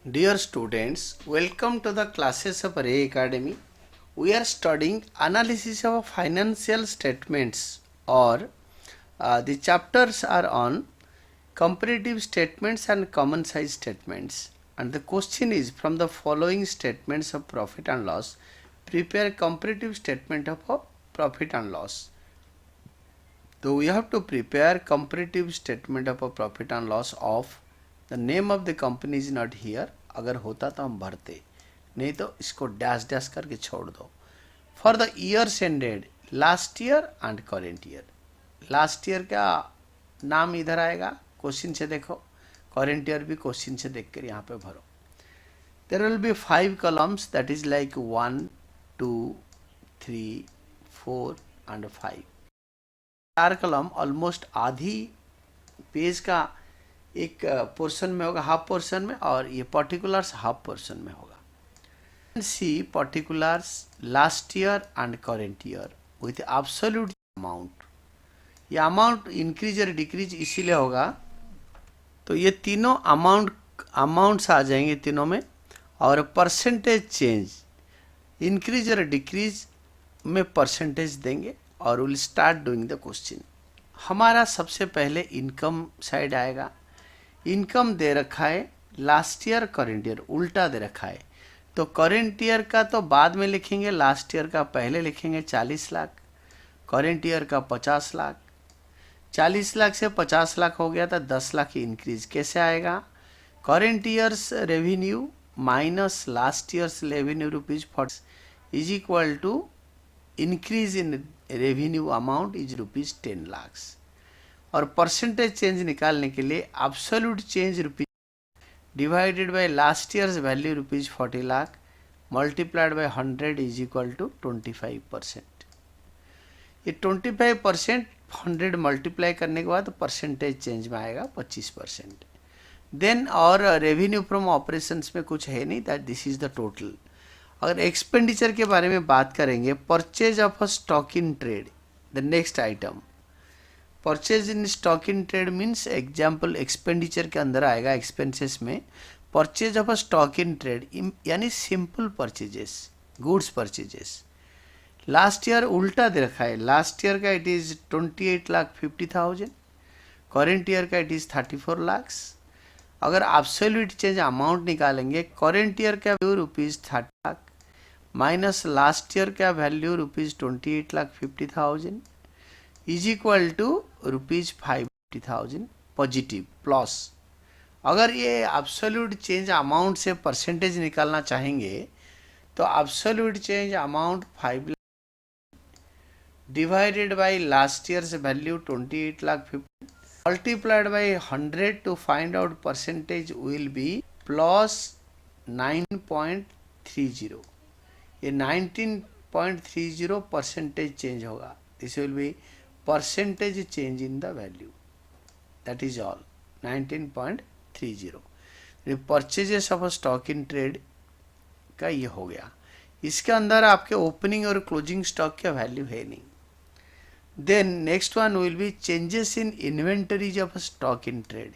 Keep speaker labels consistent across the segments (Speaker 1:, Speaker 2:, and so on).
Speaker 1: Dear students, welcome to the classes of Ray Academy. We are studying analysis of financial statements or the chapters are on comparative statements and common size statements. And the question is from the following statements of profit and loss, prepare comparative statement of a profit and loss. So we have to prepare comparative statement of a profit and loss of the name of the company is not here. अगर होता तो हम भरते, नहीं तो इसको dash dash करके छोड़ दो. For the years ended last year and current year. Last year का नाम इधर आएगा, क्वेश्चन से देखो. करेंट ईयर भी क्वेश्चन से देख कर यहाँ पे भरो. There will be 5 columns that is like 1 2 3 4 and 5. 4 column almost आधी पेज का एक पोर्शन में होगा, हाफ पोर्शन में, और ये पर्टिकुलर्स हाफ पोर्शन में होगा. C particulars last year and current year with absolute amount. ये अमाउंट इंक्रीज और डिक्रीज इसीलिए होगा, तो ये तीनों अमाउंट्स आ जाएंगे तीनों में, और परसेंटेज चेंज इंक्रीज और डिक्रीज में परसेंटेज देंगे और will start doing the question. हमारा सबसे पहले इनकम साइड आएगा. इनकम दे रखा है लास्ट ईयर करेंट ईयर, उल्टा दे रखा है, तो करेंट ईयर का तो बाद में लिखेंगे, लास्ट ईयर का पहले लिखेंगे. 40 लाख, करेंट ईयर का 50 लाख. 40 लाख से 50 लाख हो गया था, 10 लाख इंक्रीज कैसे आएगा? Current year's revenue minus last year's revenue rupees 40 is equal to increase in revenue amount is rupees 10 lakh. और परसेंटेज चेंज निकालने के लिए absolute change rupees divided by last year's value rupees 40 lakh multiplied by 100 is equal to 25%. ये 25% 100 multiply करने के बाद percentage change में आएगा 25%. देन और रेवेन्यू फ्रॉम ऑपरेशंस में कुछ है नहीं, that this is the total. अगर एक्सपेंडिचर के बारे में बात करेंगे, purchase of a stock in trade, the next item. Purchase in stock in trade means example expenditure के अंदर आएगा, एक्सपेंसेस में. Purchase of a stock in trade यानी simple purchases, goods purchases. Last year उल्टा दे रखा है. लास्ट ईयर का इट इज 28,50,000, करेंट ईयर का इट इज 34 लाख. अगर एब्सोल्यूट चेंज अमाउंट निकालेंगे, करेंट ईयर का value rupees 30 lakh minus last year का value rupees 28,50,000 is equal to rupees 50,000 positive plus. अगर ये एब्सोल्यूट चेंज अमाउंट से परसेंटेज निकालना चाहेंगे तो absolute change amount 5 lakh divided by last year's value 28,50,000 multiplied by 100 to find out percentage will be plus 9.30. ये 19.30 percentage change होगा. This will be percentage change in the value, that is all. 19.30. Purchases of stock in trade का ये हो गया. इसके अंदर आपके opening और क्लोजिंग स्टॉक का वैल्यू है नहीं. Then next one will be changes in inventories of stock in trade.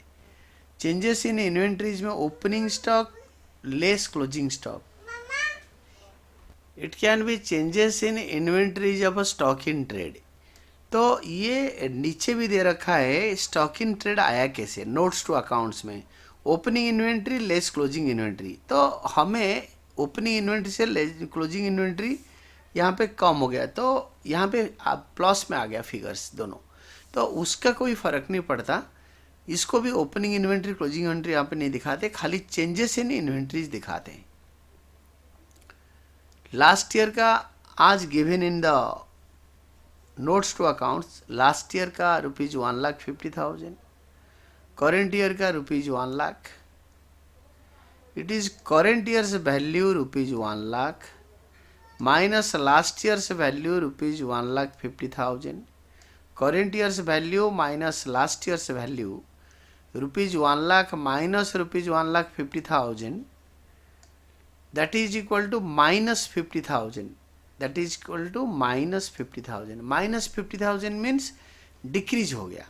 Speaker 1: Changes in inventories में opening stock less closing stock. It can be changes in inventories of stock in trade. तो ये नीचे भी दे रखा है stock in trade आया कैसे, notes to accounts में. Opening inventory less closing inventory, तो हमें ओपनिंग इन्वेंट्री से क्लोजिंग इन्वेंट्री यहाँ पे कम हो गया, तो यहाँ पे प्लस में आ गया फिगर्स दोनों, तो उसका कोई फ़र्क नहीं पड़ता. इसको भी ओपनिंग इन्वेंट्री क्लोजिंग इन्वेंट्री यहाँ पे नहीं दिखाते, खाली चेंजेस इन इन्वेंट्रीज दिखाते हैं. लास्ट ईयर का आज given in the notes to accounts, last year का रुपीज 1,50,000, करेंट ईयर का rupees 1 lakh. It is current year's value rupees 1 lakh minus last year's value rupees 1,50,000, current year's value minus last year's value rupees 1 lakh minus rupees 1,50,000, that is equal to minus 50,000. that is equal to minus 50,000. minus 50,000 means decrease हो गया.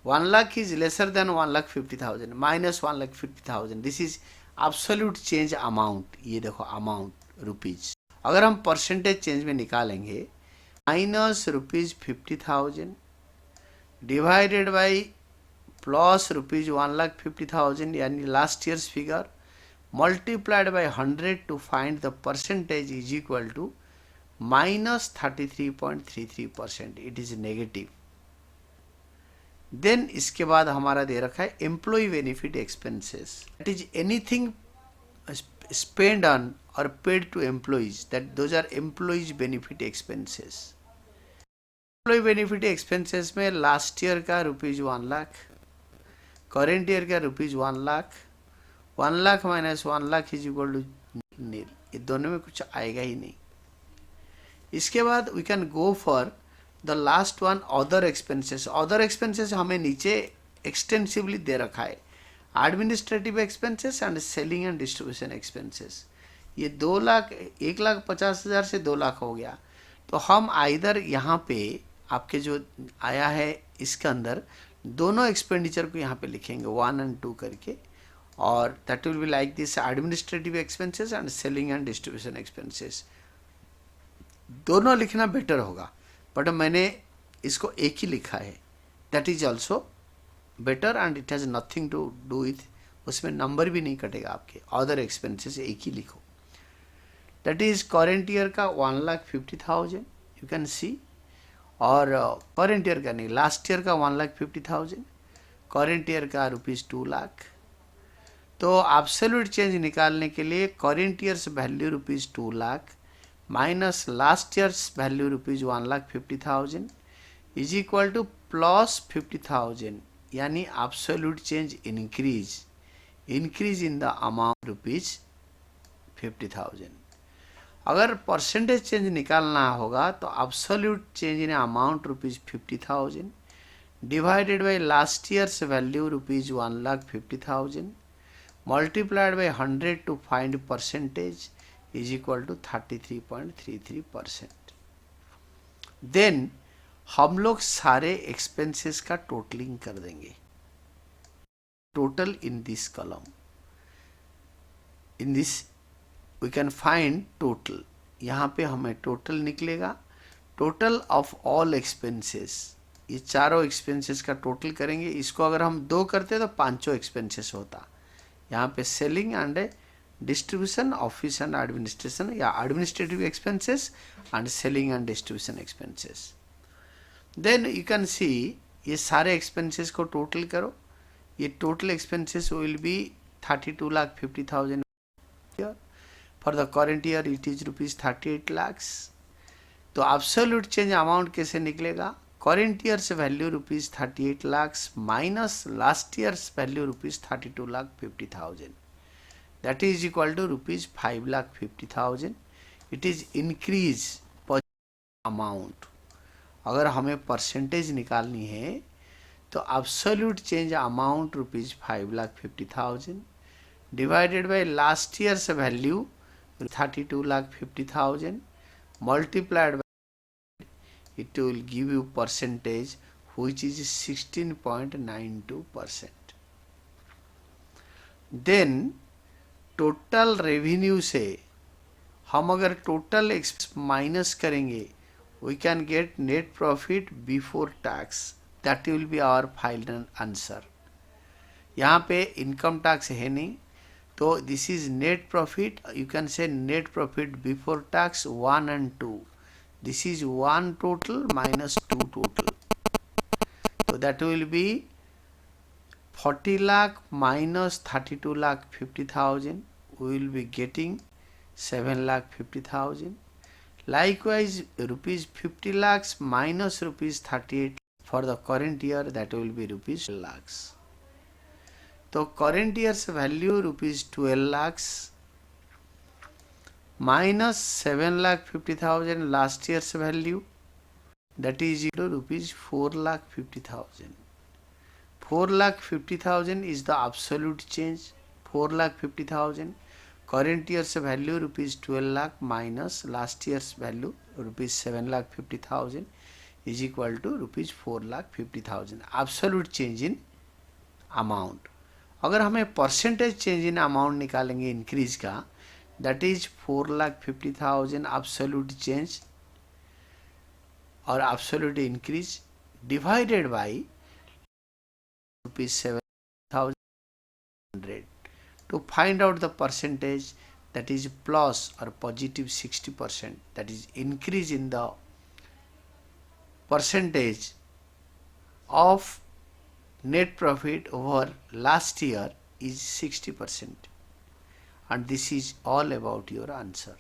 Speaker 1: 1 lakh is lesser than 1,50,000 minus 1,50,000. This is absolute change amount. ये देखो amount rupees. अगर हम percentage change में निकालेंगे minus rupees 50,000 divided by plus rupees 1,50,000 यानी last years figure multiplied by 100 to find the percentage is equal to minus 33.33%. It is negative. Then इसके बाद हमारा दे रखा है employee benefit expenses. That is anything spent on or paid to employees. That those are employees benefit expenses. Employee benefit expenses में last year का rupees 1 lakh, current year का rupees 1 lakh, 1 lakh minus 1 lakh is equal to nil. ये दोनों में कुछ आएगा ही नहीं. इसके बाद we can go for the last one other expenses. Other expenses हमें नीचे एक्सटेंसिवली दे रखा है. Administrative expenses and selling and distribution expenses. ये 2 लाख 1,50,000 से 2 लाख हो गया. तो हम आइदर यहाँ पे आपके जो आया है इसके अंदर दोनों एक्सपेंडिचर को यहाँ पे लिखेंगे 1 और 2 करके, और that will be like this administrative expenses and selling and distribution expenses. दोनों लिखना बेटर होगा, बट मैंने इसको एक ही लिखा है. that is also better and it has nothing to do with, उसमें नंबर भी नहीं कटेगा आपके. other expenses एक ही लिखो. that is current year का 1,50,000 you can see, और current year का नहीं, last year का 1,50,000, current year का रुपीज 2 लाख. तो एब्सोल्यूट चेंज निकालने के लिए current year's value rupees 2 lakh minus last year's value rupees 1,50,000 is equal two plus 50,000, यानी absolute change increase in the amount rupees 50,000. अगर परसेंटेज चेंज निकालना होगा तो absolute change in amount rupees 50,000 divided by last year's value rupees 1,50,000 multiplied by 100 to find percentage is equal to 33.33%. then हम लोग सारे expenses का totalling कर देंगे. total in this column, in this we can find total. यहाँ पे हमें total निकलेगा. total of all expenses, ये चारों expenses का total करेंगे. इसको अगर हम 2 करते तो 5 expenses होता. यहाँ पे selling and distribution, office and administration या administrative expenses and selling and distribution expenses. Then you can see ये सारे एक्सपेंसेस को टोटल करो. ये total expenses will be 32,50,000. For the current year it is rupees 38 lakhs. तो absolute change अमाउंट कैसे निकलेगा? current year's value rupees 38 lakhs minus last year's value rupees 32,50,000. that is equal to rupees 5,50,000. it is increase per amount. अगर हमें percentage निकालनी है तो absolute change amount rupees 5,50,000 divided by last year's value 32,50,000 multiplied by it will give you percentage which is 16.92%. then total revenue से हम अगर total expense minus करेंगे we can get net profit before tax. that will be our final answer. यहाँ पे income tax है नहीं, तो this is net profit. you can say net profit before tax 1 and 2. this is 1 total minus 2 total. so that will be 40 lakh minus 32,50,000. we will be getting 7,50,000. likewise rupees 50 lakhs minus rupees 38 for the current year, that will be rupees 12 lakhs. तो current year's value rupees 12 lakhs minus 7,50,000 last year's value, that is equal to rupees 4,50,000. 4,50,000 is the absolute change. 4,50,000. current year's value rupees 12 lakh minus last year's value rupees 7,50,000 is equal to rupees 4,50,000 absolute change in amount. अगर हमें percentage change in amount निकालेंगे increase का, that is 4,50,000 absolute change or absolute increase divided by rupees 7,100 to find out the percentage, that is plus or positive 60%, that is increase in the percentage of net profit over last year is 60%, and this is all about your answer.